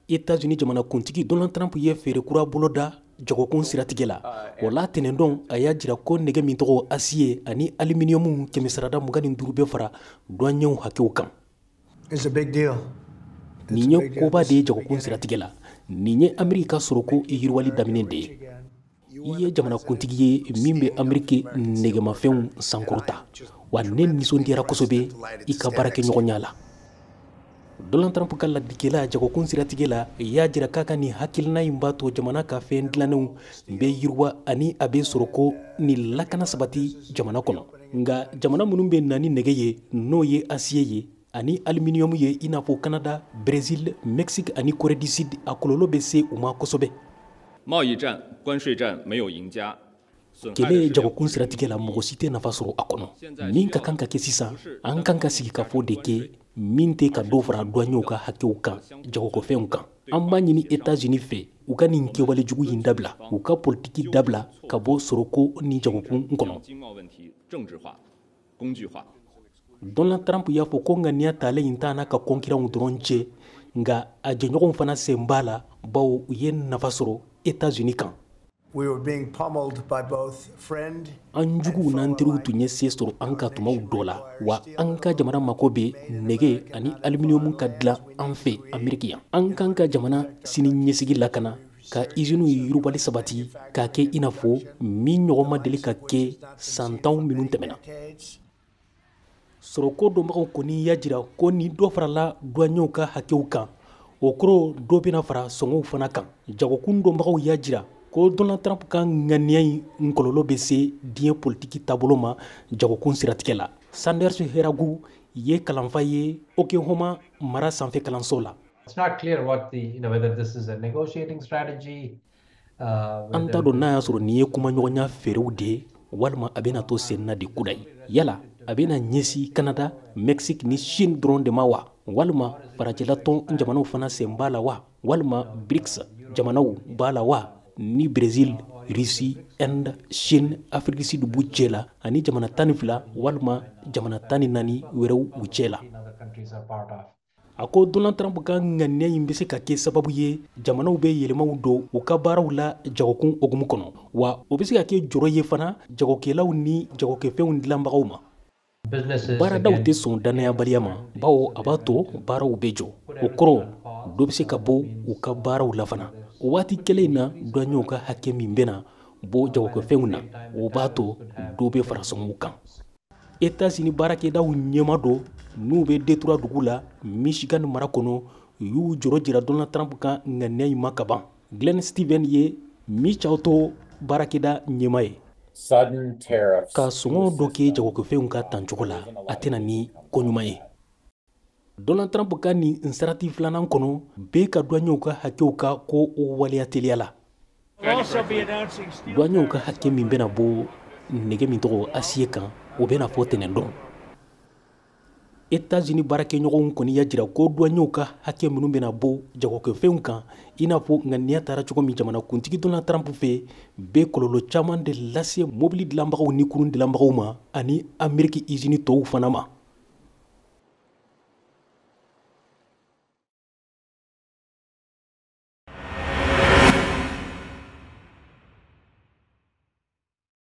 États-Unis jamana kuntigi Donald Trump ye feere kura bolo da jagokun siratigɛ la. O la tɛnɛndon a y'a jira ko nɛgɛ min tɔgɔ acier ani aluminium kɛmɛsarada 25 bɛ fara douaniers hakɛw kan. It's a big deal. Nin ye koba de ye jagokun siratigɛ la. Nin ye Amerika soroko yiriwali daminɛ de ye. I ye jamana kuntigi ye min bɛ Ameriki nɛgɛmafɛnw sankɔrɔta, wa ne nisɔndiyara kosɛbɛ I ka baarakɛɲɔgɔnya la. Donald Trump ka ladikɛla jagokun siratigɛ la y'a jira k'a ka nin hakilina in b'a to jamana ka fɛn dilannenw bɛ yiriwa ani a bɛ sɔrɔ ko ni lakana sabati jamana kɔnɔ. Nka jamana minnu bɛ na ni nɛgɛ ye n'o ye acier ye ani aluminium ye I n'a fɔ Canada, Brésil, Mexique ani Corée du Sud a kɔlɔlɔ bɛ se u ma kosɛbɛ. 贸易战、关税战没有赢家。 Kele jagokun siratigɛ la mɔgɔ si tɛ nafa sɔrɔ a kɔnɔ. Min ka kan ka kɛ sisan an kan ka sigi ka fɔ de kɛ min tɛ ka dɔ fara douaniers ka hakɛw kan jagokɔfɛnw kan. An b'a ɲini États-Unis fɛ u ka nin kɛwale jugu in dabila, u ka politiki dabila ka bɔ sɔrɔko ni jagokun kɔnɔ. Donald Trump y'a fɔ ko ŋaniya talen in t'an n'a ka kɔnkiranw dɔrɔn cɛ, nka a jɛɲɔgɔnw fana sen b'a la bawo u ye nafa sɔrɔ États-Unis kan. We were being pummeled by both friend An juguw n'an teriw tun ye se sɔrɔ an ka tumaw dɔ la, wa an ka jamana mako bɛ nɛgɛ ani aluminium ka dilan an fɛ Ameriki yan. An kan ka jamana sini ɲɛsigi lakana ka usines yiribali sabati k'a kɛ I n'a fɔ min ɲɔgɔn ma deli ka kɛ san 10 minnu tɛmɛna. Sɔrɔko dɔnbagaw kɔni y'a jira ko ni dɔ farala douaniers ka hakɛw kan, o kɔrɔ dɔ bɛna fara sɔngɔw fana kan. Jagokun dɔnbagaw y'a jira ko Donald Trump ka ŋaniya in kɔlɔlɔ bɛ se diɲɛ politiki taabolo ma jagokun siratigɛ la. Sanders Heragu ye kalanfa ye Oklahoma mara sanfɛ kalanso la. It's not clear what whether this is a negotiating strategy. An t'a dɔn n'a y'a sɔrɔ nin ye kumaɲɔgɔnya feerew de ye walima a bɛna to senna de kuda ye. Yala a bɛna ɲɛsin Canada, Mexique ni Chine dɔrɔn de ma wa? Walima farajɛlatɔn jamanaw fana sen b'a la wa? Walima BRICS jamanaw b'a la wa? Ni Brésil, Russie, Inde, Chine, Afrique du Sud b'u cɛ la ani jamana 12 walima jamana 14 wɛrɛw u cɛ la. A ko Donald Trump ka ŋaniya in bɛ se ka kɛ sababu ye jamanaw bɛ yɛlɛmaw don u ka baaraw la jagokun hokumu kɔnɔ, wa o bɛ se ka kɛ jɔrɔ ye fana jagokɛlaw ni jagokɛfɛnw dilanbagaw ma. Baaradaw tɛ sɔn danayabaliya ma bawo a b'a to baaraw bɛ jɔ. O kɔrɔ dɔ bɛ se ka bɔ u ka baaraw la fana. O waati kelen in na douaniers ka hakɛ min bɛna bɔ jagokɛfɛnw na o b'a to dɔ bɛ fara sɔngɔw kan. États-Unis baarakɛdaw ɲɛma dɔ n'u bɛ Detroit dugu la Michigan mara kɔnɔ y'u jɔrɔ jira Donald Trump ka ŋaniya in ma ka ban. Glenn Stevens ye Michauto baarakɛda ɲɛma ye. Ka sɔngɔ dɔ kɛ jagokɛfɛnw ka tancogo la a tɛna ni koɲuman ye. Donald Trump ka nin nsarati filanan kɔnɔ bɛɛ ka douaniers ka hakɛw ka ko o waleya teliya la. Douaniers ka hakɛ min bɛna bɔ nɛgɛ min tɔgɔ acier kan o bɛna fɔ tɛnɛndon. États-Unis baarakɛɲɔgɔnw kɔni y'a jira ko douaniers ka hakɛ minnu bɛna bɔ jagokɛfɛnw kan I n'a fɔ ŋaniya taara cogo min jamana kuntigi Donald Trump fɛ bɛ kɔlɔlɔ caman de lase mobili dilanbagaw ni kurun dilanbagaw ma ani Ameriki usines tɔw fana ma.